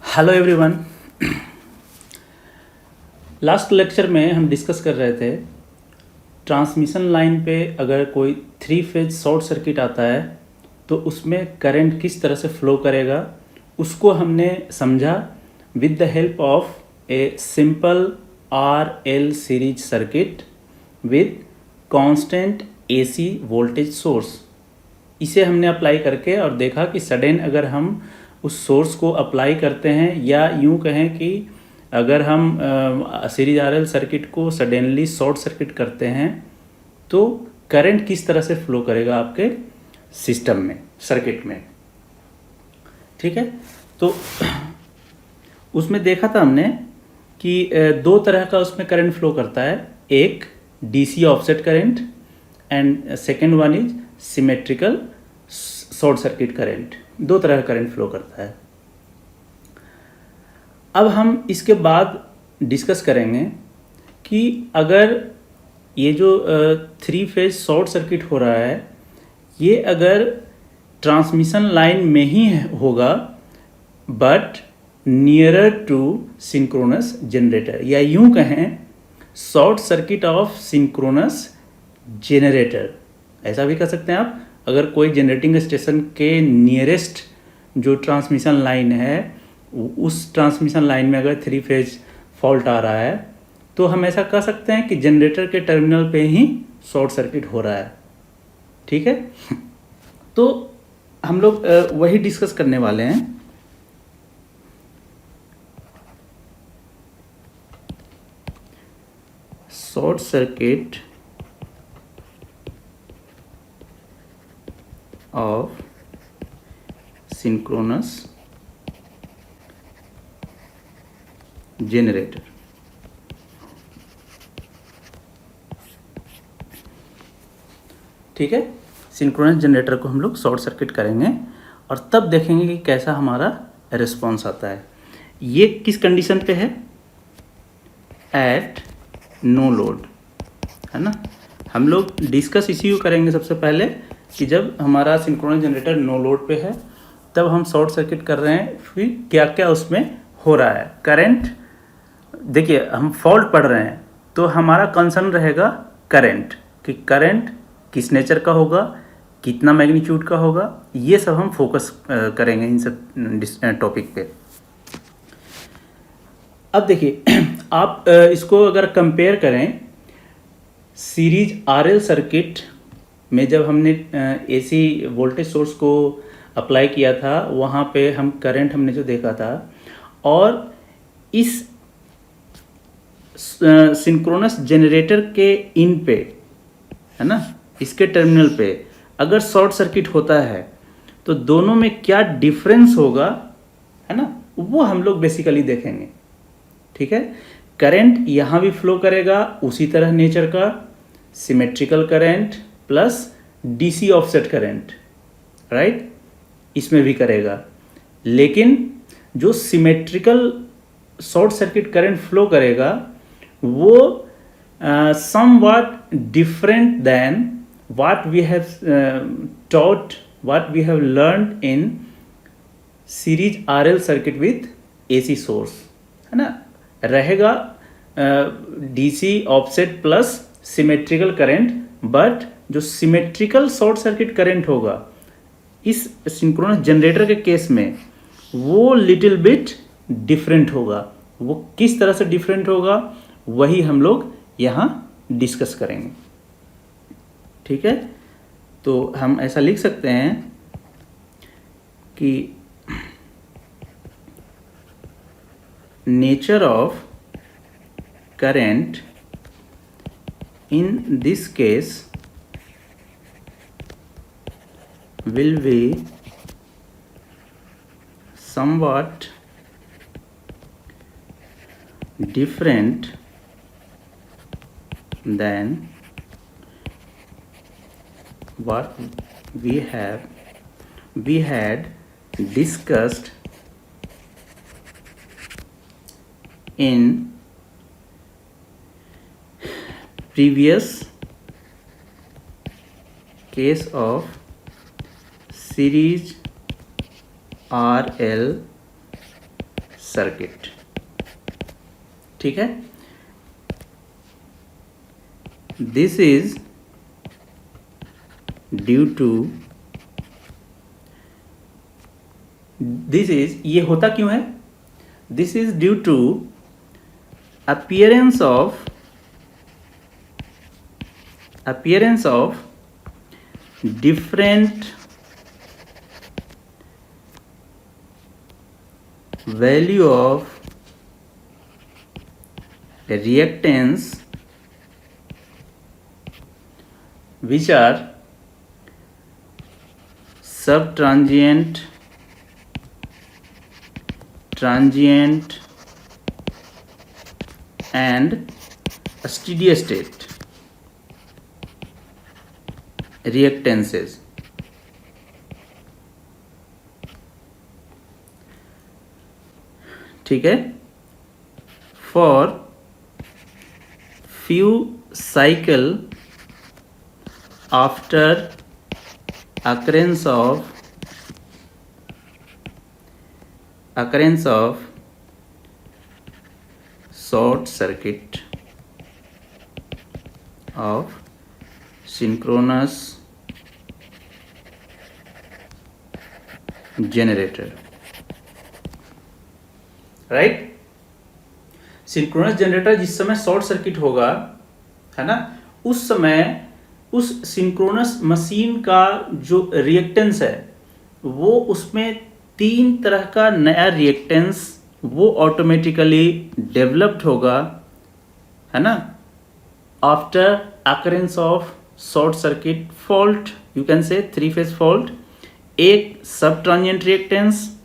Hello everyone. Last lecture में हम discuss कर रहे थे ट्रांसमिशन लाइन पे अगर कोई 3 फेज शॉर्ट सर्किट आता है तो उसमें करंट किस तरह से फ्लो करेगा, उसको हमने समझा with the help of a simple RL series circuit with constant AC voltage source. इसे हमने अप्लाई करके और देखा कि सडन अगर हम उस सोर्स को अप्लाई करते हैं या यूं कहें कि अगर हम सीरीज RL सर्किट को सडनली शॉर्ट सर्किट करते हैं तो करंट किस तरह से फ्लो करेगा आपके सिस्टम में, सर्किट में। ठीक है, तो उसमें देखा था हमने कि दो तरह का उसमें करंट फ्लो करता है, एक DC offset current and second one is symmetrical short circuit current. दो तरह का करंट फ्लो करता है। अब हम इसके बाद डिस्कस करेंगे कि अगर ये जो 3 फेज शॉर्ट सर्किट हो रहा है ये अगर ट्रांसमिशन लाइन में ही होगा but nearer to synchronous generator, या यूं कहें short circuit of synchronous generator, ऐसा भी कह सकते हैं आप। अगर कोई जनरेटिंग स्टेशन के नियरेस्ट जो ट्रांसमिशन लाइन है उस ट्रांसमिशन लाइन में अगर 3 फेज फॉल्ट आ रहा है तो हम ऐसा कह सकते हैं कि जनरेटर के टर्मिनल पे ही शॉर्ट सर्किट हो रहा है। ठीक है, तो हम लोग वही डिस्कस करने वाले हैं। Short circuit of synchronous generator. ठीक है, सिंक्रोनस जनरेटर को हम लोग शॉर्ट सर्किट करेंगे और तब देखेंगे कि कैसा हमारा रिस्पॉन्स आता है। ये किस कंडीशन पे है? एट नो लोड, है ना। हम लोग डिस्कस इसी को करेंगे सबसे पहले कि जब हमारा सिंक्रोनस जनरेटर नो लोड पे है तब हम शॉर्ट सर्किट कर रहे हैं, फिर क्या क्या उसमें हो रहा है। करंट, देखिए हम फॉल्ट पढ़ रहे हैं तो हमारा कंसर्न रहेगा करंट, कि करंट किस नेचर का होगा, कितना मैग्नीट्यूड का होगा, ये सब हम फोकस करेंगे इन सब टॉपिक पे। अब देखिए आप इसको अगर कंपेयर करें सीरीज RL सर्किट में, जब हमने AC वोल्टेज सोर्स को अप्लाई किया था वहाँ पे हम करंट हमने जो देखा था, और इस सिंक्रोनस जनरेटर के इन पे, है ना, इसके टर्मिनल पे अगर शॉर्ट सर्किट होता है तो दोनों में क्या डिफरेंस होगा, है ना, वो हम लोग बेसिकली देखेंगे। ठीक है, करंट यहाँ भी फ्लो करेगा उसी तरह नेचर का, symmetrical current plus DC offset current, right, इसमें भी करेगा। लेकिन जो symmetrical short circuit current flow करेगा वो somewhat different than what we have taught, what we have learned in series RL circuit with AC source, है ना। रहेगा DC offset plus symmetrical current, but जो सिमेट्रिकल शॉर्ट सर्किट करंट होगा इस synchronous generator के case में वो little bit different होगा। वो किस तरह से डिफरेंट होगा वही हम लोग यहाँ डिस्कस करेंगे। ठीक है, तो हम ऐसा लिख सकते हैं कि nature of current in this case will be somewhat different than what we had discussed in previous case of series RL circuit. ठीक है, this is due to, this is, ये होता क्यों है, this is due to appearance of different value of reactants which are subtransient, transient and steady state reactances। ठीक है, for few cycle after occurrence of short circuit of synchronous generator, right. Synchronous generator जिस समय short circuit होगा, है ना, उस समय उस सिंक्रोनस मशीन का जो रिएक्टेंस है वो उसमें 3 तरह का नया रिएक्टेंस वो ऑटोमेटिकली डेवलप्ड होगा, है ना, after occurrence of short circuit fault, you can से 3 फेज फॉल्ट। एक सब transient reactance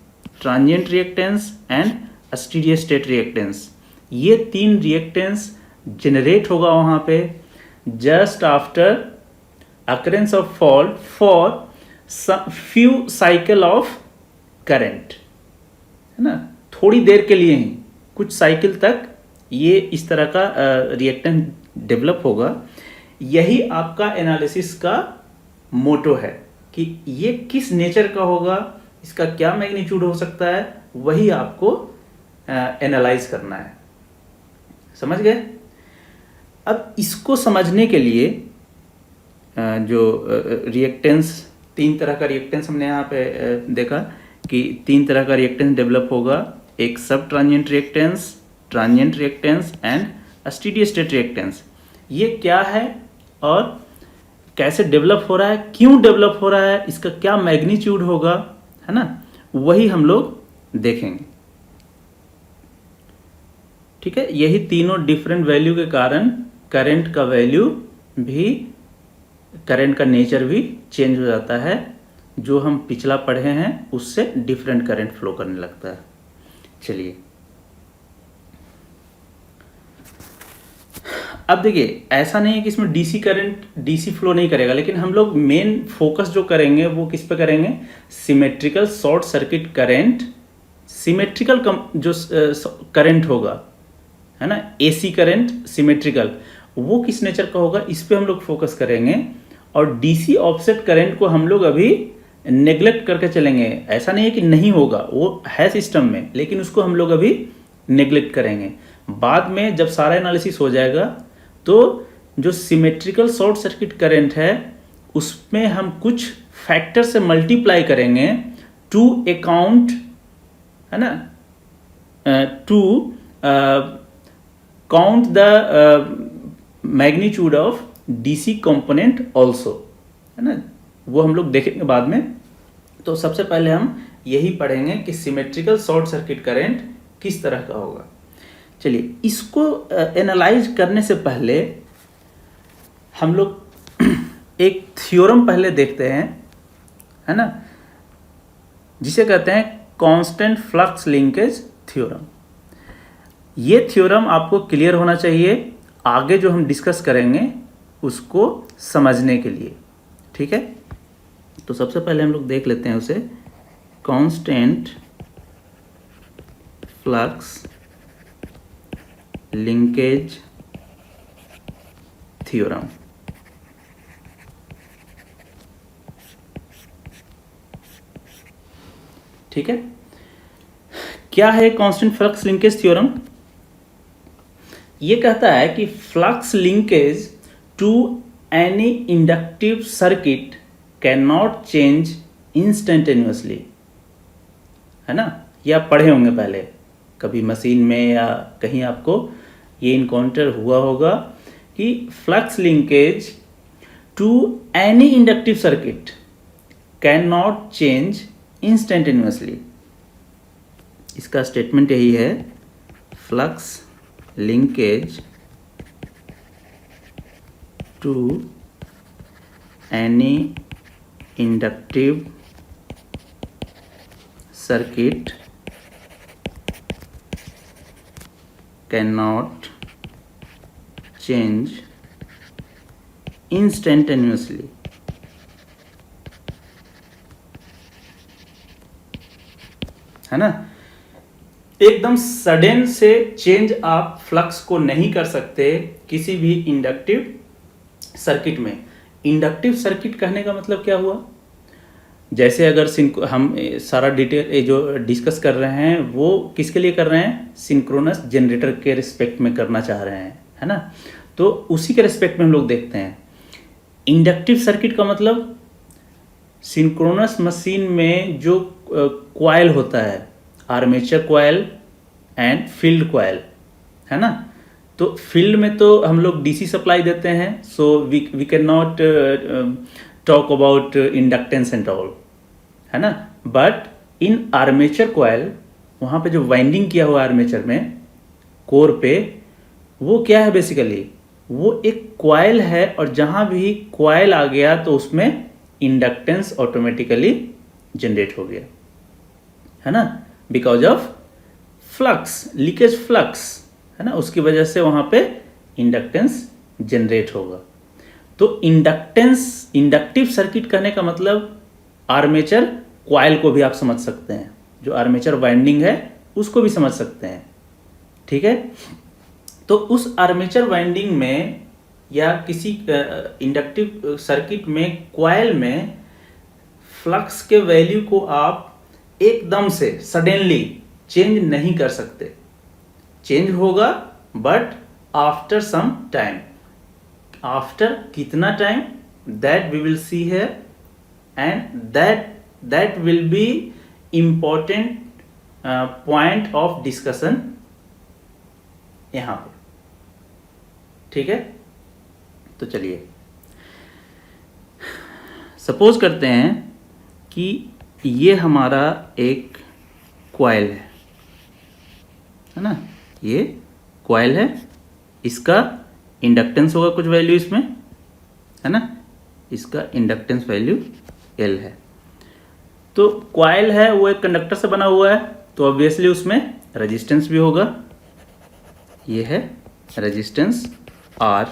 and steady state reactance, ये 3 रिएक्टेंस जनरेट होगा वहां पे just after occurrence of fault for few cycle of current, है ना, थोड़ी देर के लिए ही, कुछ साइकिल तक ये इस तरह का रिएक्टेंट डेवलप होगा। यही आपका एनालिसिस का मोटो है कि ये किस नेचर का होगा, इसका क्या मैग्नीट्यूड हो सकता है, वही आपको एनालाइज करना है। समझ गए? अब इसको समझने के लिए जो रिएक्टेंस, 3 तरह का रिएक्टेंस हमने यहाँ पे देखा कि 3 तरह का रिएक्टेंस डेवलप होगा, एक सब transient reactance and steady state reactance. ये क्या है और कैसे डेवलप हो रहा है, क्यों डेवलप हो रहा है, इसका क्या मैग्नीट्यूड होगा, है ना, वही हम लोग देखेंगे। ठीक है, यही तीनों डिफरेंट वैल्यू के कारण करंट का वैल्यू भी, करंट का नेचर भी चेंज हो जाता है। जो हम पिछला पढ़े हैं उससे डिफरेंट करंट फ्लो करने लगता है। चलिए अब देखिए, ऐसा नहीं है कि इसमें डीसी करंट डीसी फ्लो नहीं करेगा, लेकिन हम लोग मेन फोकस जो करेंगे वो किस पे करेंगे, symmetrical short circuit current. Symmetrical जो करंट होगा, है ना, एसी करंट सिमेट्रिकल, वो किस नेचर का होगा, इस पे हम लोग फोकस करेंगे। और डीसी ऑफसेट करंट को हम लोग अभी नेग्लेक्ट करके चलेंगे। ऐसा नहीं है कि नहीं होगा, वो है सिस्टम में, लेकिन उसको हम लोग अभी नेग्लेक्ट करेंगे। बाद में जब सारा एनालिसिस हो जाएगा तो जो सिमेट्रिकल शॉर्ट सर्किट करंट है उसमें हम कुछ फैक्टर से मल्टीप्लाई करेंगे टू अकाउंट, है ना, to count the magnitude of DC component also, है ना, वो हम लोग देखेंगे बाद में। तो सबसे पहले हम यही पढ़ेंगे कि सिमेट्रिकल शॉर्ट सर्किट करंट किस तरह का होगा। चलिए, इसको एनालाइज करने से पहले हम लोग एक थ्योरम पहले देखते हैं, है ना, जिसे कहते हैं कांस्टेंट फ्लक्स लिंकेज थ्योरम। ये थ्योरम आपको क्लियर होना चाहिए आगे जो हम डिस्कस करेंगे उसको समझने के लिए। ठीक है, तो सबसे पहले हम लोग देख लेते हैं उसे, कांस्टेंट फ्लक्स लिंकेज थ्योरम। ठीक है, क्या है कांस्टेंट फ्लक्स लिंकेज थ्योरम? ये कहता है कि flux linkage to any inductive circuit can not change instantaneously, है ना? ये आप पढ़े होंगे पहले कभी मशीन में या कहीं, आपको ये इनकाउंटर हुआ होगा कि flux linkage to any inductive circuit can not change instantaneously. इसका स्टेटमेंट यही है, flux linkage to any inductive circuit cannot change instantaneously। है ना? एकदम सडन से चेंज आप फ्लक्स को नहीं कर सकते किसी भी इंडक्टिव सर्किट में। इंडक्टिव सर्किट कहने का मतलब क्या हुआ? जैसे अगर हम सारा डिटेल ये जो डिस्कस कर रहे हैं वो किसके लिए कर रहे हैं? सिंक्रोनस जनरेटर के रिस्पेक्ट में करना चाह रहे हैं, है ना? तो उसी के रिस्पेक्ट में हम लोग देखते हैं। इंडक्टिव सर्किट का मतलब सिंक्रोनस मशीन में जो कॉइल होता है, armature coil and field coil, है ना? तो फील्ड में तो हम लोग डीसी सप्लाई देते हैं, so we can not talk about inductance and all, है ना? बट इन आर्मेचर कॉइल, वहाँ पे जो वाइंडिंग किया हुआ आर्मेचर में कोर पे, वो क्या है बेसिकली? वो एक कॉइल है, और जहाँ भी कॉइल आ गया तो उसमें इंडक्टेंस ऑटोमेटिकली जनरेट हो गया, है ना? Because of flux, leakage flux, है ना? उसकी वजह से वहाँ पे इंडक्टेंस जनरेट होगा। तो इंडक्टेंस, इंडक्टिव सर्किट कहने का मतलब आर्मेचर कॉइल को भी आप समझ सकते हैं, जो आर्मेचर वाइंडिंग है उसको भी समझ सकते हैं, ठीक है? तो उस आर्मेचर वाइंडिंग में या किसी इंडक्टिव सर्किट में कॉइल में फ्लक्स के वैल्यू को आप एकदम से सडनली चेंज नहीं कर सकते। चेंज होगा but after some time. After कितना time, that we will see here, and that will be important point of discussion यहां पे, ठीक है? तो चलिए सपोज करते हैं कि ये हमारा एक कॉइल है ना? ये कॉइल है, इसका इंडक्टेंस होगा कुछ वैल्यू इसमें, है ना? इसका इंडक्टेंस वैल्यू L है। तो कॉइल है वो एक कंडक्टर से बना हुआ है, तो ऑब्वियसली उसमें रेजिस्टेंस भी होगा। ये है रेजिस्टेंस R,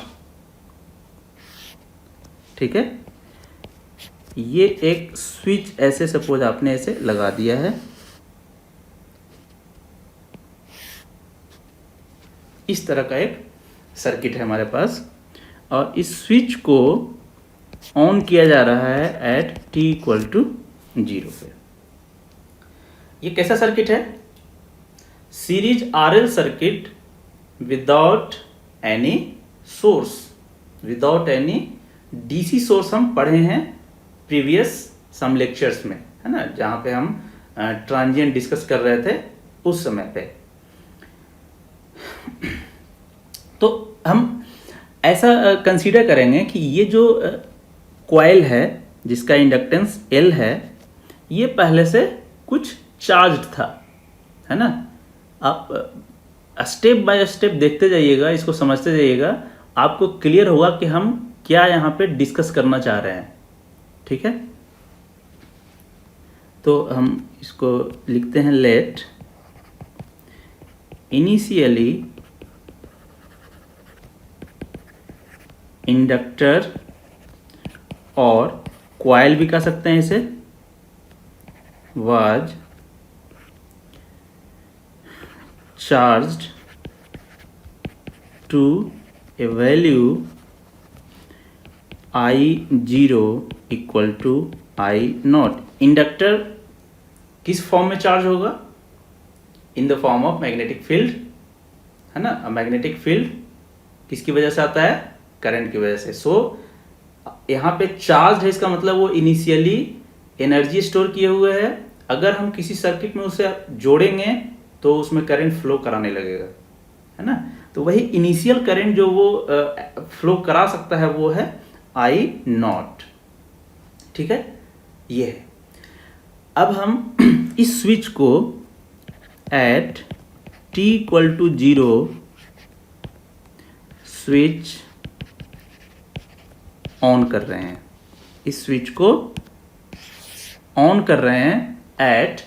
ठीक है? ये एक स्विच ऐसे सपोज आपने ऐसे लगा दिया है, इस तरह का एक सर्किट है हमारे पास, और इस स्विच को ऑन किया जा रहा है एट t इक्वल टू 0 पे। ये कैसा सर्किट है? Series RL circuit without any source, without any DC source. हम पढ़े हैं प्रीवियस सम लेक्चर्स में, है ना? जहाँ पे हम ट्रांजिएंट डिस्कस कर रहे थे उस समय पे। तो हम ऐसा कंसीडर करेंगे कि ये जो कॉइल है जिसका इंडक्टेंस L है, ये पहले से कुछ चार्ज्ड था, है ना? आप स्टेप बाय स्टेप देखते जाइएगा, इसको समझते जाइएगा, आपको क्लियर होगा कि हम क्या यहाँ पे डिस्कस करना चाह रहे हैं, ठीक है? तो हम इसको लिखते हैं, लेट इनिशियली इंडक्टर, और कॉइल भी कह सकते हैं इसे, was charged to a value I0 equal to I0। Inductor किस फॉर्म में चार्ज होगा? In the form of magnetic field, है ना। मैग्नेटिक फील्ड किसकी वजह से आता है? करंट की वजह से। सो यहाँ पे चार्ज है, इसका मतलब वो इनिशियली एनर्जी स्टोर किए हुए है। अगर हम किसी सर्किट में उसे जोड़ेंगे तो उसमें करंट फ्लो कराने लगेगा, है ना। तो वही इनिशियल करंट जो वो फ्लो करा सकता है वो है आई नॉट, ठीक है, ये है। अब हम इस स्विच को at t equal to 0 switch on कर रहे हैं। इस स्विच को ऑन कर रहे हैं एट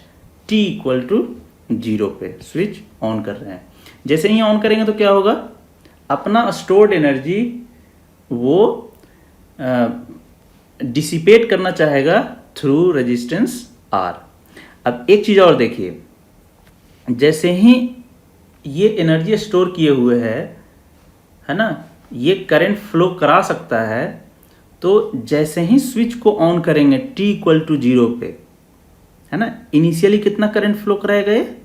t इक्वल टू 0 पे स्विच ऑन कर रहे हैं। जैसे ही ऑन करेंगे तो क्या होगा? अपना स्टोर्ड एनर्जी वो डिसिपेट करना चाहेगा थ्रू रेजिस्टेंस R। अब एक चीज़ और देखिए, जैसे ही ये एनर्जी स्टोर किए हुए है ना, ये करंट फ्लो करा सकता है। तो जैसे ही स्विच को ऑन करेंगे t इक्वल टू 0 पे, है ना, इनिशियली कितना करंट फ्लो कराएगा ये?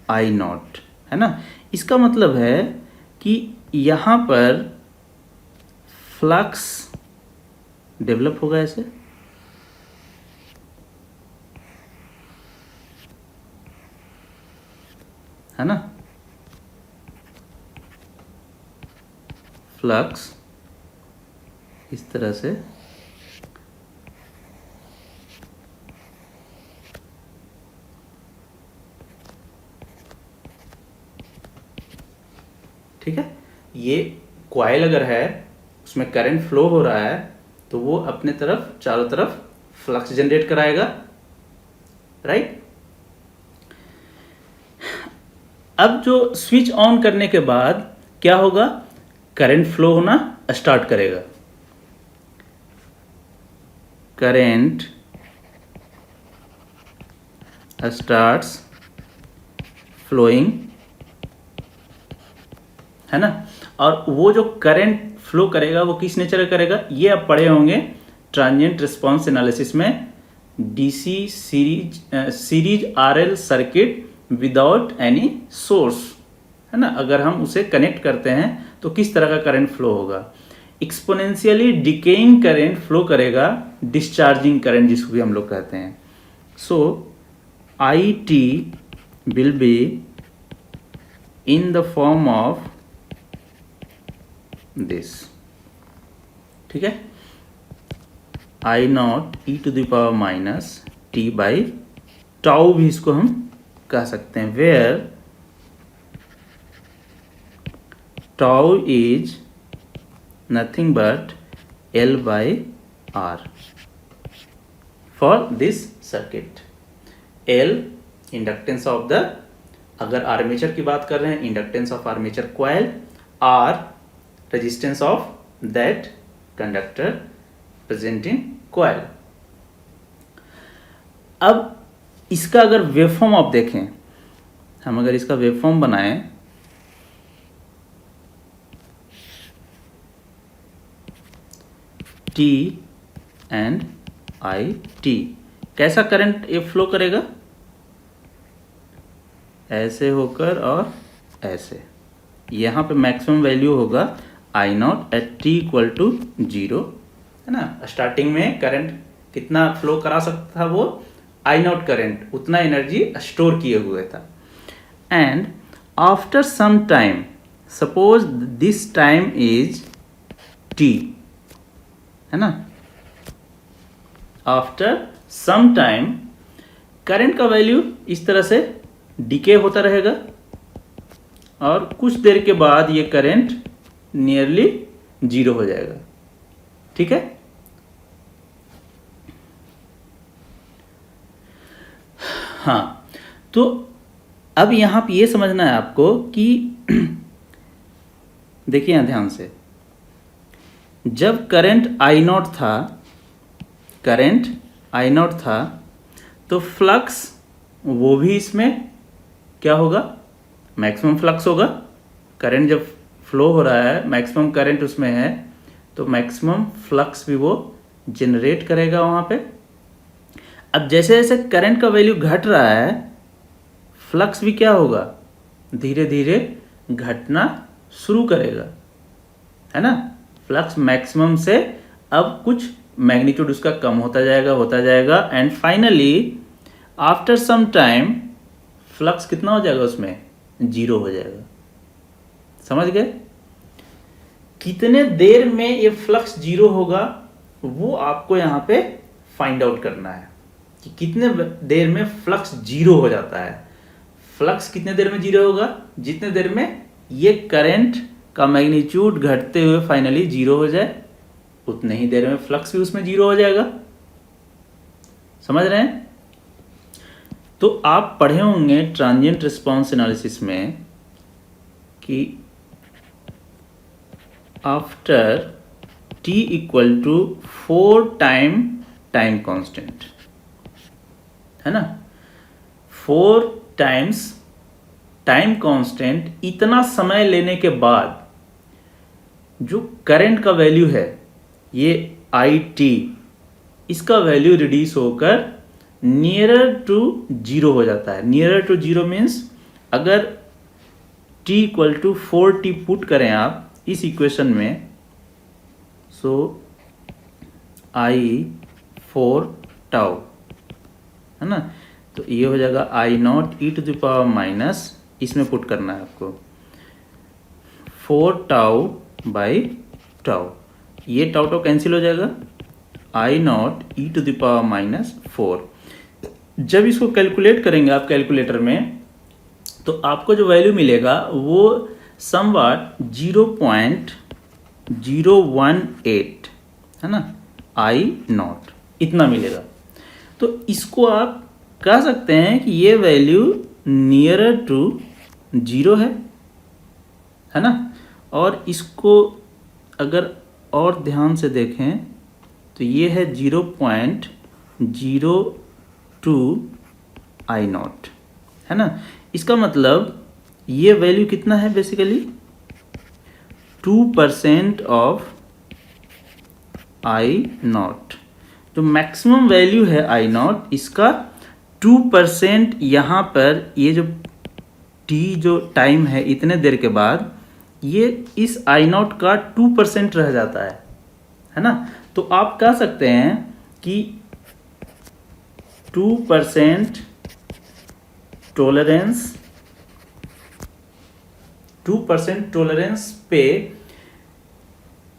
आई नॉट, है ना। इसका मतलब है कि यहाँ पर फ्लक्स डेवलप होगा ऐसे, है ना। फ्लक्स इस तरह से ठीक है। ये कॉइल अगर है उसमें करंट फ्लो हो रहा है तो वो अपने तरफ चारों तरफ फ्लक्स जनरेट कराएगा, राइट। अब जो स्विच ऑन करने के बाद क्या होगा? करंट फ्लो होना स्टार्ट करेगा। करंट स्टार्ट्स फ्लोइंग, है ना। और वो जो करंट फ्लो करेगा वो किस नेचर का करेगा? ये आप पढ़े होंगे ट्रांजिएंट रिस्पांस एनालिसिस में, DC series RL circuit without any source, है ना। अगर हम उसे कनेक्ट करते हैं तो किस तरह का करंट फ्लो होगा? एक्सपोनेंशियली डिकेइंग करंट फ्लो करेगा, डिस्चार्जिंग करंट जिसको भी हम लोग कहते हैं। So I t will be in the form of this, ठीक है, I naught e to the power minus t by tau भी इसको हम कह सकते हैं, where tau is nothing but L by R for this circuit. L inductance of the, अगर armature की बात कर रहे हैं, inductance of armature coil, or resistance of that conductor present in coil. अब इसका अगर वेवफॉर्म आप देखें, हम अगर इसका वेवफॉर्म बनाएं, टी एंड आई टी, कैसा करंट ये फ्लो करेगा? ऐसे होकर और ऐसे। यहाँ पे मैक्सिमम वैल्यू होगा I naught at t equal to 0, है ना। स्टार्टिंग में करंट कितना फ्लो करा सकता था वो? आई नॉट करंट, उतना एनर्जी स्टोर किए हुए था। And after some time, suppose this time is t, है ना, आफ्टर सम टाइम करंट का वैल्यू इस तरह से डिके होता रहेगा और कुछ देर के बाद ये करंट नियरली 0 हो जाएगा, ठीक है। हाँ, तो अब यहां पे ये समझना है आपको कि देखिए यहां ध्यान से, जब करंट आई नॉट था, करंट आई नॉट था, तो फ्लक्स वो भी इसमें क्या होगा? मैक्सिमम फ्लक्स होगा। करंट जब फ्लो हो रहा है, मैक्सिमम करंट उसमें है, तो मैक्सिमम फ्लक्स भी वो जनरेट करेगा वहाँ पे। अब जैसे जैसे करंट का वैल्यू घट रहा है, फ्लक्स भी क्या होगा, धीरे धीरे घटना शुरू करेगा, है ना। फ्लक्स मैक्सिमम से अब कुछ मैग्नीट्यूड उसका कम होता जाएगा and finally after some time flux कितना हो जाएगा, उसमें 0 हो जाएगा। समझ गए? कितने देर में ये फ्लक्स 0 होगा वो आपको यहाँ पे फाइंड आउट करना है कि कितने देर में फ्लक्स 0 हो जाता है। फ्लक्स कितने देर में 0 होगा, जितने देर में ये करंट का मैग्नीट्यूड घटते हुए फाइनली 0 हो जाए, उतने ही देर में फ्लक्स भी उसमें 0 हो जाएगा। समझ रहे हैं? तो आप पढ़े होंगे ट्रांजिएंट रिस्पांस एनालिसिस में कि after t equal to 4 time constant, है ना, 4 टाइम्स टाइम कांस्टेंट, इतना समय लेने के बाद जो करंट का वैल्यू है ये IT, इसका वैल्यू रिड्यूस होकर नियरर टू 0 हो जाता है। नियरर टू 0 मीन्स अगर t equal to 4t put करें आप इस इक्वेशन में, सो I4 टाउ, है ना, तो ये हो जाएगा I0 e to the power minus, इसमें पुट करना है आपको 4 टाउ बाई टाउ, ये टाउ कैंसिल हो जाएगा, I0 e to the power minus 4। जब इसको कैलकुलेट करेंगे आप कैलकुलेटर में तो आपको जो वैल्यू मिलेगा वो समवाट 0.018, है ना, I0 इतना मिलेगा। तो इसको आप कह सकते हैं कि ये वैल्यू नियरर टू 0 है ना। और इसको अगर और ध्यान से देखें तो ये है 0.02 I0, है ना। इसका मतलब ये वैल्यू कितना है, बेसिकली 2% ऑफ I0। जो मैक्सिमम वैल्यू है I0 इसका 2% यहाँ पर, ये जो t जो टाइम है इतने देर के बाद ये इस I0 का 2% रह जाता है ना। तो आप कह सकते हैं कि 2% टॉलरेंस पे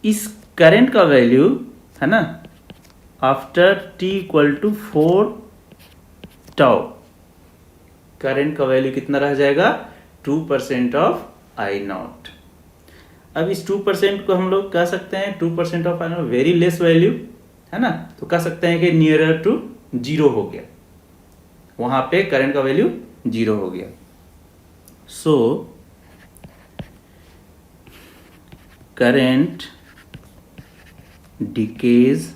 इस करंट का वैल्यू, है ना, after t equal to 4 tau, current का वैल्यू कितना रह जाएगा, 2% ऑफ I0। अब इस 2% को हम लोग कह सकते हैं 2% of I0 very less value, है ना, तो कह सकते हैं कि नियरर टू 0 हो गया, वहां पे करंट का वैल्यू 0 हो गया। So current decays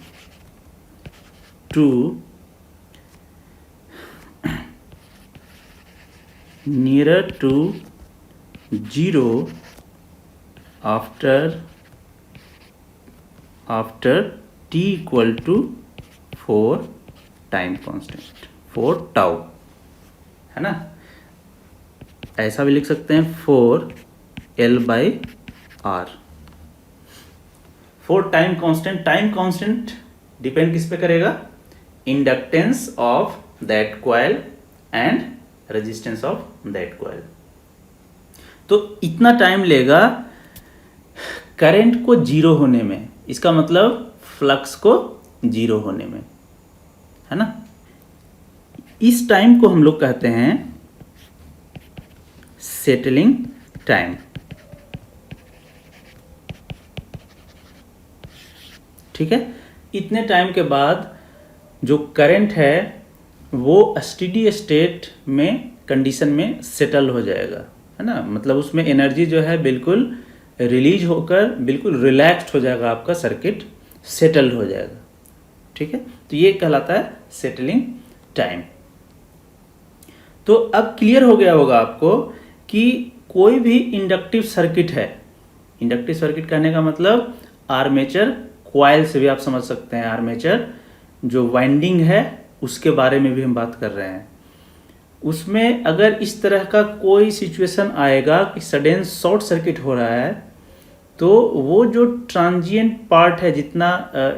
to nearer to 0 after t equal to 4 time constant, 4 tau, है ना। ऐसा भी लिख सकते हैं 4L/R। 4 टाइम कांस्टेंट डिपेंड किस पे करेगा, inductance of that coil and resistance of that coil. तो इतना टाइम लेगा करंट को 0 होने में, इसका मतलब फ्लक्स को 0 होने में, है ना। इस टाइम को हम लोग कहते हैं सेटलिंग टाइम। ठीक है, इतने टाइम के बाद जो करंट है वो स्टेडी स्टेट में कंडीशन में सेटल हो जाएगा, है ना, मतलब उसमें एनर्जी जो है बिल्कुल रिलीज होकर बिल्कुल रिलैक्स्ड हो जाएगा, आपका सर्किट सेटल हो जाएगा। ठीक है, तो ये कहलाता है सेटलिंग टाइम। तो अब क्लियर हो गया होगा आपको कि कोई भी इंडक्टिव सर्किट है, इंडक्टिव सर्किट कहने का मतलब आर्मेचर कॉइल से भी आप समझ सकते हैं, आर्मेचर जो वाइंडिंग है उसके बारे में भी हम बात कर रहे हैं। उसमें अगर इस तरह का कोई सिचुएशन आएगा कि सडन शॉर्ट सर्किट हो रहा है, तो वो जो ट्रांजिएंट पार्ट है, जितना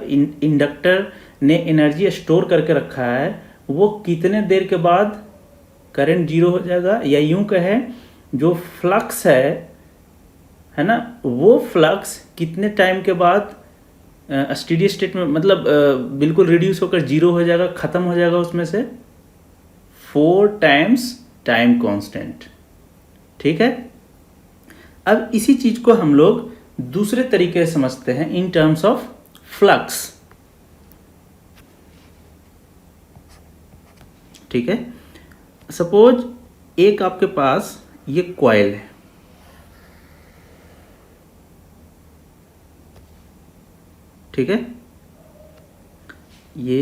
इंडक्टर ने एनर्जी स्टोर करके रखा है, वो कितने देर के बाद करंट जीरो हो जाएगा, या यूं कहें जो फ्लक्स है ना, वो फ्लक्स कितने टाइम के बाद स्टेडी स्टेट में, मतलब बिल्कुल रिड्यूस होकर जीरो हो जाएगा, ख़त्म हो जाएगा उसमें से 4 टाइम्स टाइम कांस्टेंट। ठीक है। अब इसी चीज को हम लोग दूसरे तरीके से समझते हैं इन टर्म्स ऑफ फ्लक्स। ठीक है। सपोज एक आपके पास ये कॉइल है, ठीक है। ये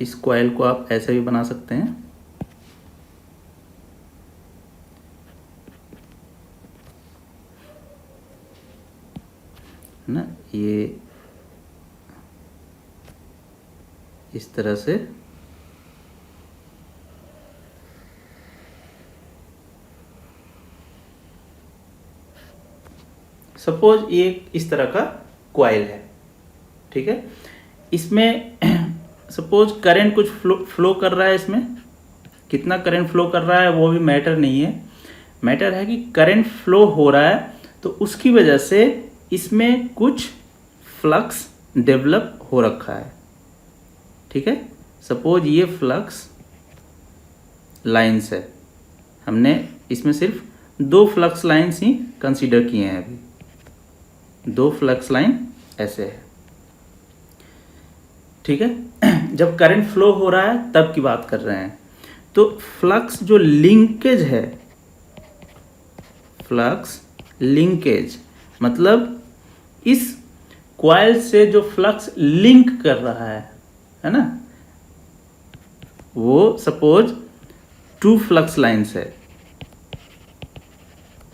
इस कॉइल को आप ऐसे भी बना सकते हैं, है ना, ये इस तरह से सपोज ये इस तरह का कॉइल है, ठीक है। इसमें सपोज करंट कुछ फ्लो कर रहा है, इसमें कितना करंट फ्लो कर रहा है वो भी मैटर नहीं है, मैटर है कि करंट फ्लो हो रहा है, तो उसकी वजह से इसमें कुछ फ्लक्स डेवलप हो रखा है। ठीक है। सपोज ये फ्लक्स लाइंस है, हमने इसमें सिर्फ 2 फ्लक्स लाइंस ही कंसीडर किए हैं अभी, 2 फ्लक्स लाइन ऐसे है। ठीक है। जब करंट फ्लो हो रहा है तब की बात कर रहे हैं, तो फ्लक्स जो लिंकेज है, फ्लक्स लिंकेज मतलब इस कॉइल से जो फ्लक्स लिंक कर रहा है ना, वो सपोज 2 फ्लक्स लाइंस है,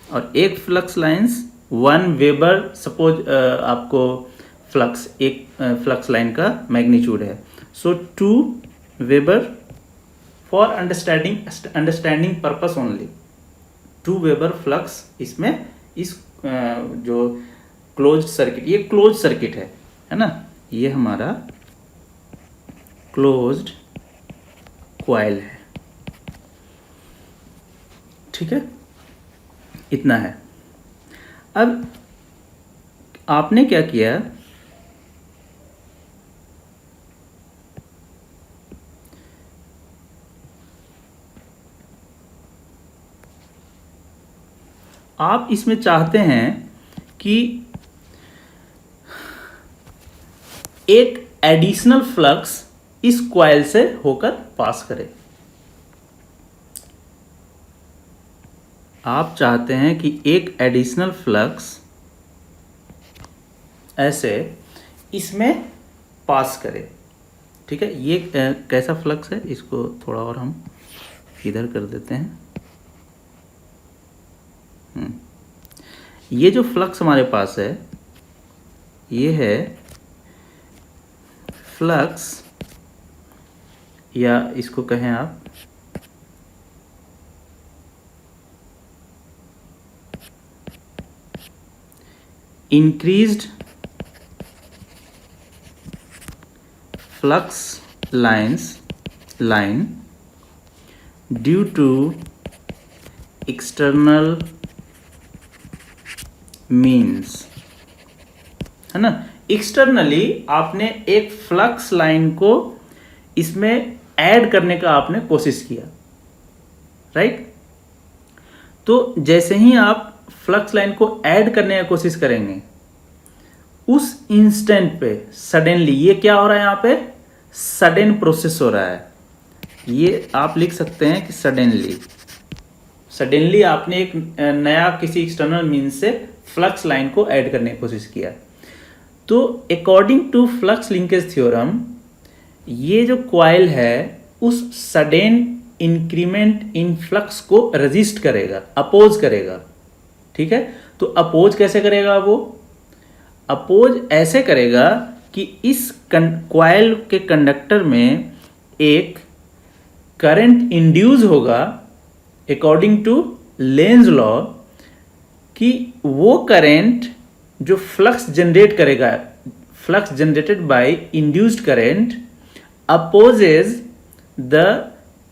और एक फ्लक्स लाइंस 1 वेबर सपोज आपको फ्लक्स, एक फ्लक्स लाइन का मैग्नीट्यूड है, सो 2 weber for understanding purpose only, 2 weber flux इसमें, इस जो क्लोज्ड सर्किट, ये क्लोज्ड सर्किट है ना, ये हमारा क्लोज्ड कॉइल है। ठीक है, इतना है। अब आपने क्या किया, आप इसमें चाहते हैं कि एक एडिशनल फ्लक्स इस कॉइल से होकर पास करे। आप चाहते हैं कि एक एडिशनल फ्लक्स ऐसे इसमें पास करे। ठीक है। ये कैसा फ्लक्स है, इसको थोड़ा और हम इधर कर देते हैं। ये जो फ्लक्स हमारे पास है, ये है फ्लक्स, या इसको कहें आप increased flux line due to external means, है ना। एक्सटर्नली आपने एक फ्लक्स लाइन को इसमें ऐड करने का आपने कोशिश किया, राइट। तो जैसे ही आप फ्लक्स लाइन को ऐड करने की कोशिश करेंगे, उस इंस्टेंट पे सडनली ये क्या हो रहा है, यहाँ पे सडन प्रोसेस हो रहा है। ये आप लिख सकते हैं कि सडनली आपने एक नया किसी एक्सटर्नल मीन्स से फ्लक्स लाइन को ऐड करने की कोशिश किया। तो according to flux linkage theorem, ये जो कॉइल है उस सडन इंक्रीमेंट इन फ्लक्स को रेजिस्ट करेगा, अपोज करेगा। ठीक है। तो अपोज कैसे करेगा, वो अपोज ऐसे करेगा कि इस कॉइल के कंडक्टर में एक करंट इंड्यूस होगा, अकॉर्डिंग टू लेंज लॉ कि वो करंट जो फ्लक्स जनरेट करेगा, flux generated by induced current opposes the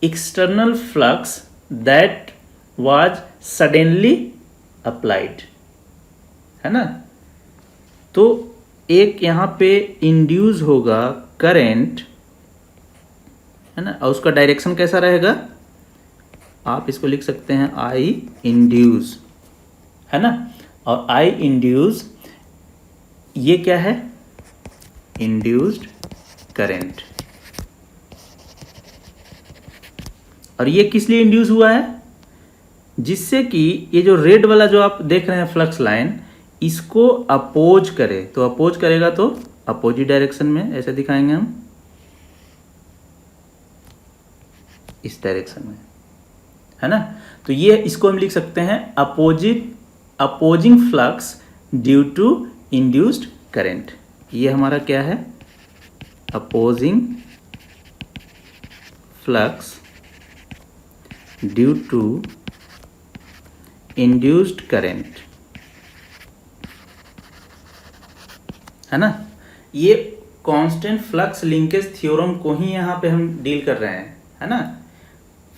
external flux that was suddenly applied, है ना। तो एक यहाँ पे इंड्यूस होगा करंट, है ना, और उसका डायरेक्शन कैसा रहेगा, आप इसको लिख सकते हैं आई इंड्यूस, है ना। और आई इंड्यूस ये क्या है, इंड्यूस्ड करंट। और ये किस लिए इंड्यूस हुआ है, जिससे कि ये जो रेड वाला जो आप देख रहे हैं फ्लक्स लाइन, इसको अपोज करे। तो अपोज करेगा तो अपोजिट डायरेक्शन में ऐसे दिखाएंगे हम, इस डायरेक्शन में, है ना। तो ये इसको हम लिख सकते हैं opposing flux due to induced current. ये हमारा क्या है, opposing flux due to induced current, है ना। ये कांस्टेंट फ्लक्स लिंकेज थ्योरम को ही यहाँ पे हम डील कर रहे हैं, है ना।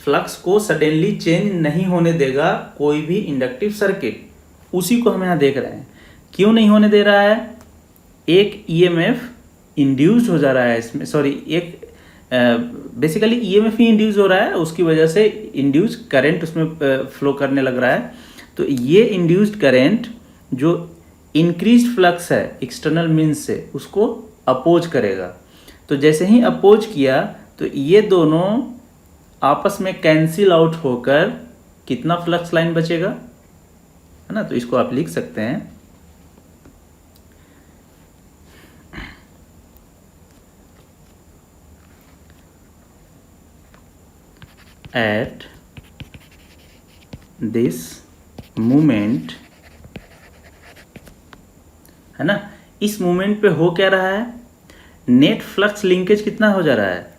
फ्लक्स को सडनली चेंज नहीं होने देगा कोई भी इंडक्टिव सर्किट, उसी को हम यहाँ देख रहे हैं। क्यों नहीं होने दे रहा है, एक ईएमएफ इंड्यूस्ड हो जा रहा है इसमें, सॉरी एक बेसिकली ईएमएफ ही इंड्यूस हो रहा है, उसकी वजह से इंड्यूस करंट उसमें फ्लो करने लग रहा है। तो ये इंड्यूस्ड करंट जो इंक्रीज्ड फ्लक्स है एक्सटर्नल मीन्स से, उसको अपोज करेगा। तो जैसे ही अपोज किया तो ये दोनों आपस में कैंसिल आउट होकर कितना फ्लक्स लाइन बचेगा, है ना। तो इसको आप लिख सकते हैं at this moment, है ना। इस मोमेंट पे हो क्या रहा है, नेट फ्लक्स लिंकेज कितना हो जा रहा है,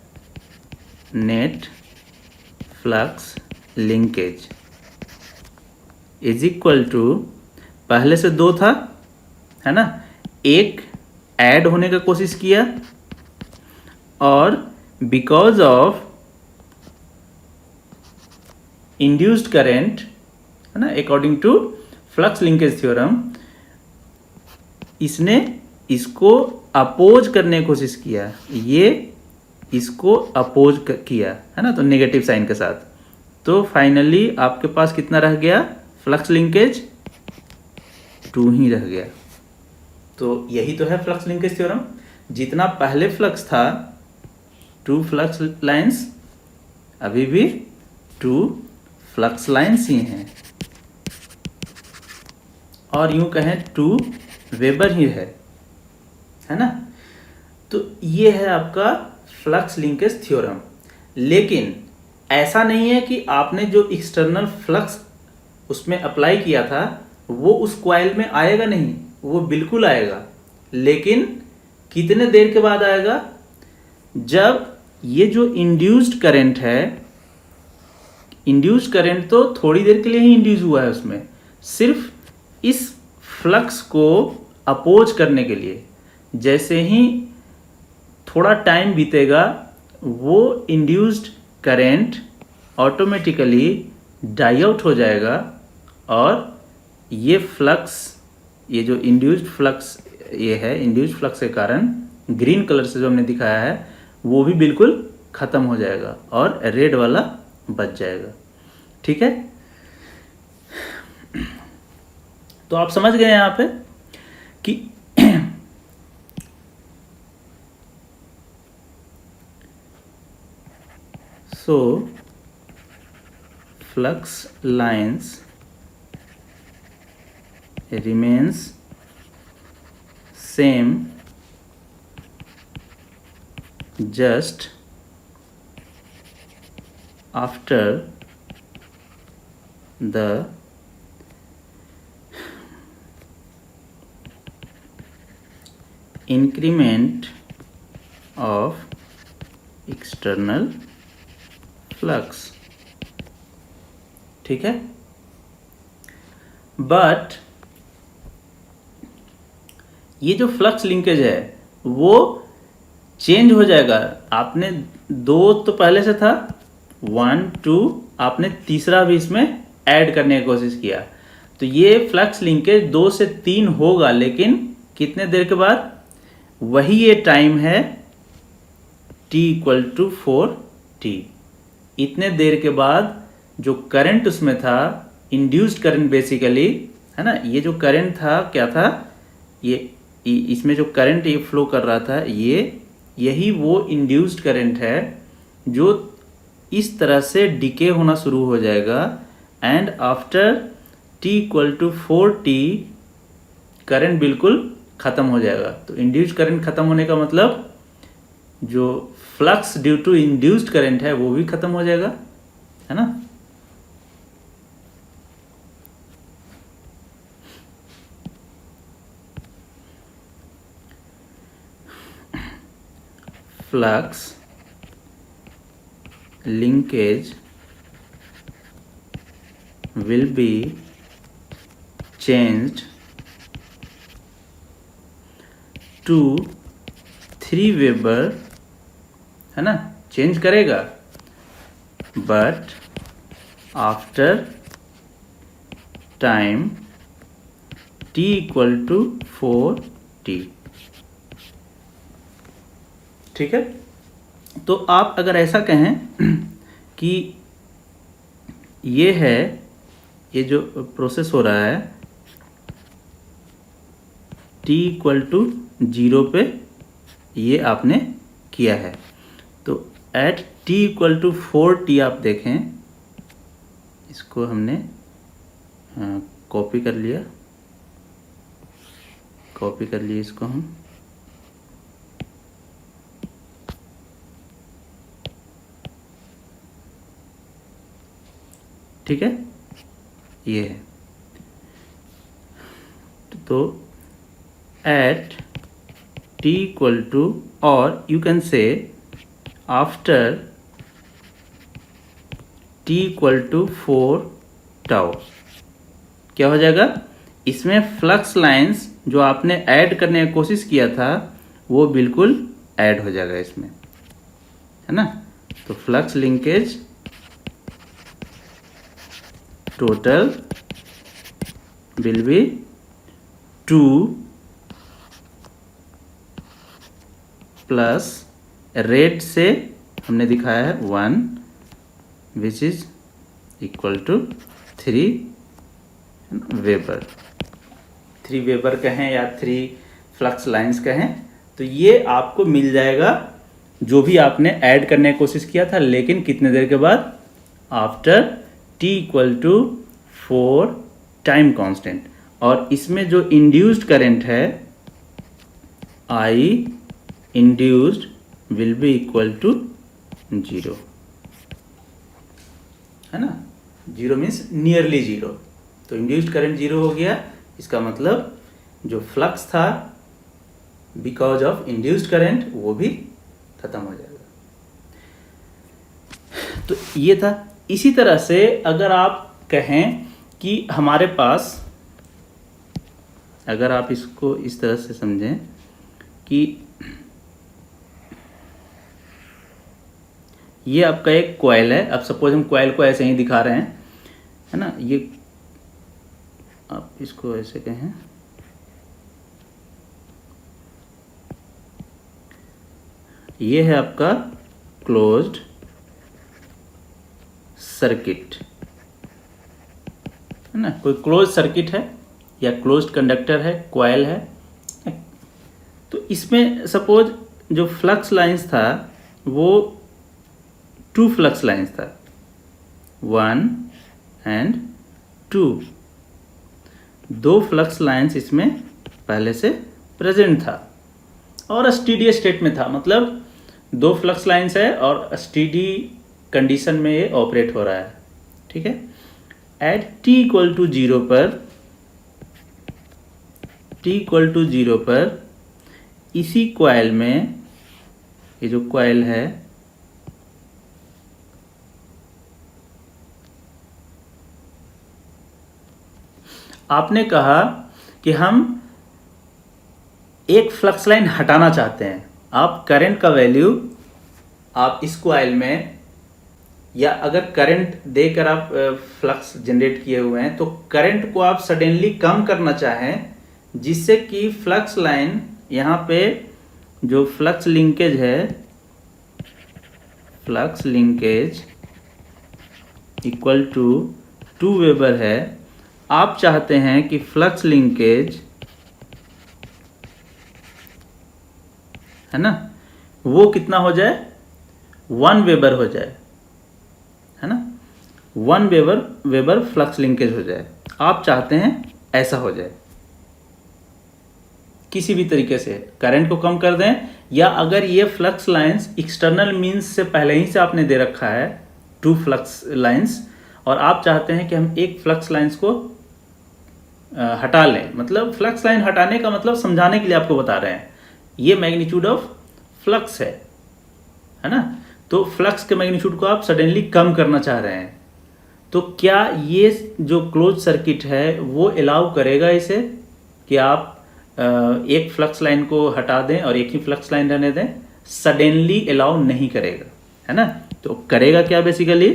net flux linkage is equal to, पहले से 2 था, है ना, एक ऐड होने का कोशिश किया और बिकॉज ऑफ इंड्यूस्ड करंट, है ना, according to flux linkage theorem, इसने इसको अपोज करने की कोशिश किया, ये इसको अपोज किया, है ना, तो नेगेटिव साइन के साथ। तो फाइनली आपके पास कितना रह गया, फ्लक्स लिंकेज 2 ही रह गया। तो यही तो है फ्लक्स लिंकेज थ्योरम। जितना पहले फ्लक्स था 2 फ्लक्स लाइंस, अभी भी 2 फ्लक्स लाइंस ही हैं, और यूं कहें 2 वेबर ही है ना। तो ये है आपका फ्लक्स लिंकेज थ्योरम। लेकिन ऐसा नहीं है कि आपने जो एक्सटर्नल फ्लक्स उसमें अप्लाई किया था वो उस कॉइल में आएगा नहीं, वो बिल्कुल आएगा, लेकिन कितने देर के बाद आएगा, जब ये जो इंड्यूस्ड करंट है, इंड्यूस्ड करंट तो थोड़ी देर के लिए ही इंड्यूस हुआ है, उसमें सिर्फ इस फ्लक्स को अपोज करने के लिए। जैसे ही थोड़ा टाइम बीतेगा वो induced current automatically die out हो जाएगा, और ये फ्लक्स, ये जो इंड्यूस्ड फ्लक्स ये है, इंड्यूस्ड फ्लक्स के कारण ग्रीन कलर से जो हमने दिखाया है वो भी बिल्कुल ख़त्म हो जाएगा और रेड वाला बच जाएगा। ठीक है, तो आप समझ गए यहाँ पे कि so flux lines remains same just after the increment of external flux, ठीक है। बट ये जो फ्लक्स लिंकेज है वो चेंज हो जाएगा। आपने 2 तो पहले से था, 1 2, आपने तीसरा भी इसमें ऐड करने की कोशिश किया, तो ये फ्लक्स लिंकेज 2 से 3 होगा, लेकिन कितने देर के बाद? वही ये टाइम है t इक्वल टू 4t। इतने देर के बाद जो करंट उसमें था, इंड्यूस्ड करंट बेसिकली, है ना, ये जो करंट था क्या था, इसमें जो करंट ये फ्लो कर रहा था, यही वो इंड्यूस्ड करंट है जो इस तरह से डिके होना शुरू हो जाएगा। And after t equal to 4t current बिल्कुल ख़त्म हो जाएगा। तो इंड्यूस्ड करंट ख़त्म होने का मतलब जो flux due to induced current है वो भी ख़त्म हो जाएगा, है ना। Flux linkage will be changed to 3 Weber, है ना, चेंज करेगा, but after time t equal to 4t। ठीक है। तो आप अगर ऐसा कहें कि ये जो प्रोसेस हो रहा है t इक्वल टू 0 पे ये आपने किया है, तो at t equal to 4t आप देखें, इसको हमने कॉपी कर लिया इसको हम, ठीक है, ये है। तो एट t इक्वल टू, और you can say after t equal to 4 tau क्या हो जाएगा, इसमें फ्लक्स लाइंस जो आपने ऐड करने की कोशिश किया था वो बिल्कुल ऐड हो जाएगा इसमें, है ना। तो flux linkage total will be 2 plus rate से हमने दिखाया है 1 which is equal to 3 weber. 3 weber कहें या 3 फ्लक्स लाइंस कहें, तो ये आपको मिल जाएगा जो भी आपने ऐड करने की कोशिश किया था, लेकिन कितने देर के बाद? After t equal to 4 time constant. और इसमें जो इंड्यूस्ड करंट है I induced will be equal to 0, है ना। 0 मीन्स नियरली 0। तो इंड्यूस्ड करंट 0 हो गया, इसका मतलब जो फ्लक्स था बिकॉज ऑफ इंड्यूस्ड करंट वो भी खत्म हो जाएगा। तो ये था। इसी तरह से अगर आप कहें कि हमारे पास, अगर आप इसको इस तरह से समझें कि ये आपका एक कॉइल है, अब सपोज हम कॉइल को ऐसे ही दिखा रहे हैं, है ना, ये आप इसको ऐसे कहें, ये है आपका क्लोज्ड सर्किट, है ना। कोई क्लोज सर्किट है या क्लोज्ड कंडक्टर है, कॉइल है, तो इसमें सपोज जो फ्लक्स लाइंस था वो 2 फ्लक्स लाइंस था, 1 एंड 2। 2 फ्लक्स लाइंस इसमें पहले से प्रेजेंट था और स्टीडी स्टेट में था, मतलब 2 फ्लक्स लाइंस है और स्टीडी कंडीशन में ये ऑपरेट हो रहा है, ठीक है। एट t इक्वल टू 0 पर, t इक्वल टू 0 पर इसी कॉइल में, ये जो कॉइल है आपने कहा कि हम एक फ्लक्स लाइन हटाना चाहते हैं। आप करंट का वैल्यू आप इस कॉइल में, या अगर करंट देकर आप फ्लक्स जनरेट किए हुए हैं तो करंट को आप सडनली कम करना चाहें, जिससे कि फ्लक्स लाइन यहाँ पे जो फ्लक्स लिंकेज है, flux linkage equal to 2 weber है। आप चाहते हैं कि फ्लक्स लिंकेज है ना, वो कितना हो जाए, 1 वेबर हो जाए, है ना, 1 वेबर फ्लक्स लिंकेज हो जाए। आप चाहते हैं ऐसा हो जाए। किसी भी तरीके से करंट को कम कर दें, या अगर ये फ्लक्स लाइंस एक्सटर्नल मींस से पहले ही से आपने दे रखा है 2 फ्लक्स लाइंस, और आप चाहते हैं कि हम एक फ्लक्स लाइंस को हटा लें। मतलब फ्लक्स लाइन हटाने का मतलब समझाने के लिए आपको बता रहे हैं, ये मैग्नीट्यूड ऑफ फ्लक्स है ना। तो फ्लक्स के मैग्नीट्यूड को आप सडनली कम करना चाह रहे हैं, तो क्या ये जो क्लोज सर्किट है वो अलाउ करेगा इसे कि आप एक फ्लक्स लाइन को हटा दें और एक ही फ्लक्स लाइन रहने दें? सडनली अलाउ नहीं करेगा, है ना। तो करेगा क्या बेसिकली,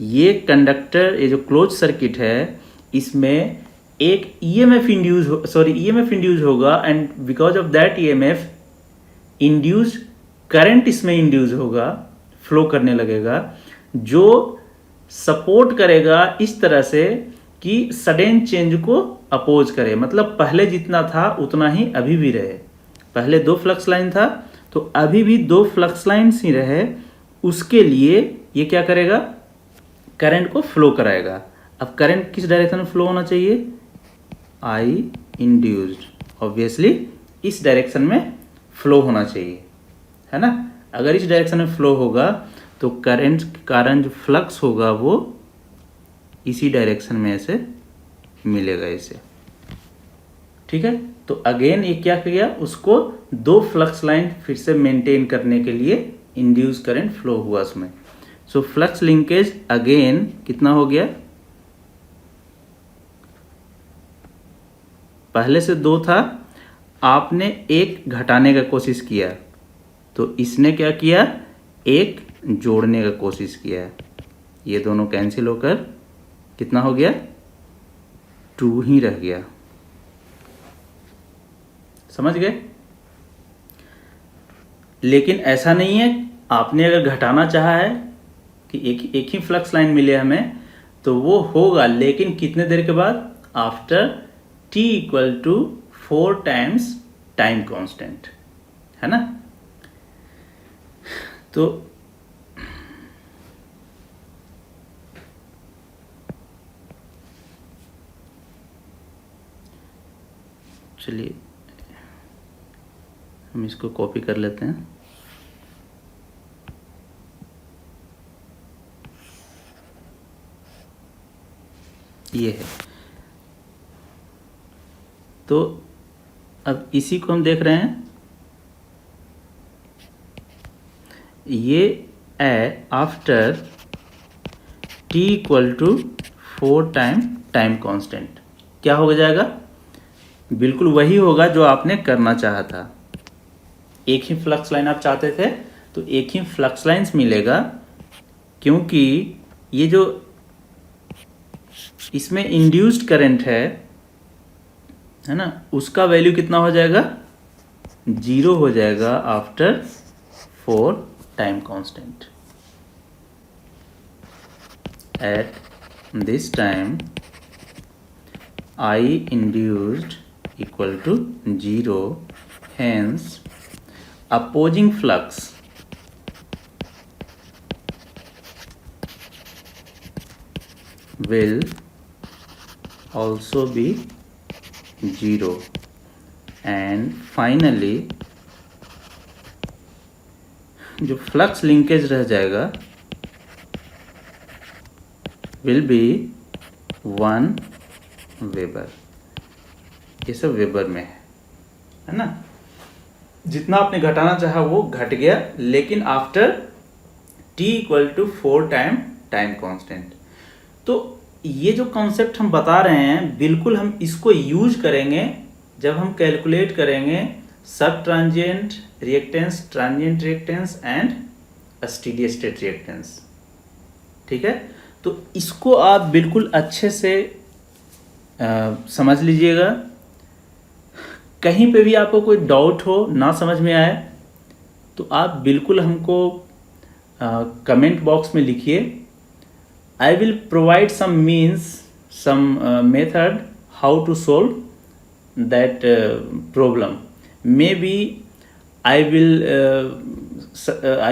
ये कंडक्टर, ये जो क्लोज सर्किट है, इसमें एक ईएमएफ इंड्यूस होगा, and because of that EMF induce current इसमें इंड्यूस होगा, फ्लो करने लगेगा, जो सपोर्ट करेगा इस तरह से कि सडन चेंज को अपोज करे। मतलब पहले जितना था उतना ही अभी भी रहे। पहले 2 फ्लक्स लाइन था तो अभी भी 2 फ्लक्स लाइन्स ही रहे। उसके लिए ये क्या करेगा, करंट को फ्लो कराएगा। अब करंट किस डायरेक्शन में फ्लो होना चाहिए, आई इंड्यूस्ड, ऑब्वियसली इस डायरेक्शन में फ्लो होना चाहिए, है ना। अगर इस डायरेक्शन में फ्लो होगा तो करंट के कारण जो फ्लक्स होगा वो इसी डायरेक्शन में ऐसे मिलेगा इसे, ठीक है। तो अगेन ये क्या किया, उसको 2 फ्लक्स लाइन फिर से मेंटेन करने के लिए इंड्यूस करंट फ्लो हुआ उसमें। सो फ्लक्स लिंकेज अगेन कितना हो गया, पहले से 2 था, आपने एक घटाने का कोशिश किया, तो इसने क्या किया, एक जोड़ने का कोशिश किया। ये दोनों कैंसिल होकर कितना हो गया, 2 ही रह गया। समझ गए। लेकिन ऐसा नहीं है, आपने अगर घटाना चाहा है कि एक ही फ्लक्स लाइन मिले हमें, तो वो होगा, लेकिन कितने देर के बाद, after t equal to 4 times time constant, है ना। तो चलिए हम इसको कॉपी कर लेते हैं। ये है, तो अब इसी को हम देख रहे हैं, ये है after t equal to 4 time constant. क्या हो जाएगा, बिल्कुल वही होगा जो आपने करना चाहा था। एक ही फ्लक्स लाइन आप चाहते थे तो एक ही फ्लक्स लाइन्स मिलेगा, क्योंकि ये जो इसमें इंड्यूस्ड करंट है ना, उसका वैल्यू कितना हो जाएगा, 0 हो जाएगा after 4 time constant. At this time I induced equal to 0, hence opposing flux will also be 0, and finally जो फ्लक्स लिंकेज रह जाएगा will be 1 वेबर। ये सब वेबर में है ना। जितना आपने घटाना चाहा वो घट गया, लेकिन after t equal to 4 time constant. तो ये जो कॉन्सेप्ट हम बता रहे हैं बिल्कुल हम इसको यूज करेंगे जब हम कैलकुलेट करेंगे सब transient reactance, transient reactance and steady state reactance. ठीक है, तो इसको आप बिल्कुल अच्छे से समझ लीजिएगा। कहीं पे भी आपको कोई डाउट हो, ना समझ में आए, तो आप बिल्कुल हमको कमेंट बॉक्स में लिखिए। I will provide some means, some method how to solve that problem. Maybe I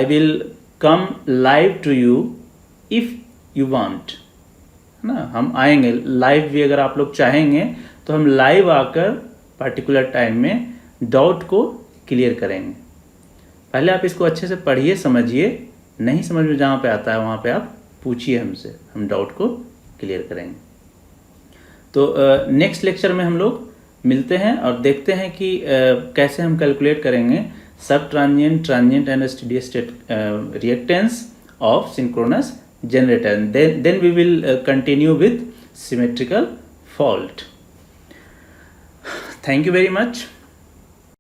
will come live to you if you want, है ना। हम आएंगे लाइव भी, अगर आप लोग चाहेंगे तो हम लाइव आकर पर्टिकुलर टाइम में डाउट को क्लियर करेंगे। पहले आप इसको अच्छे से पढ़िए, समझिए, नहीं समझ में जहाँ पे आता है वहाँ पे आप पूछिए हमसे, हम डाउट को क्लियर करेंगे। तो नेक्स्ट लेक्चर में हम लोग मिलते हैं और देखते हैं कि कैसे हम कैलकुलेट करेंगे सब transient, transient and steady state reactance of synchronous generator, and then we will continue with symmetrical fault. Thank you very much.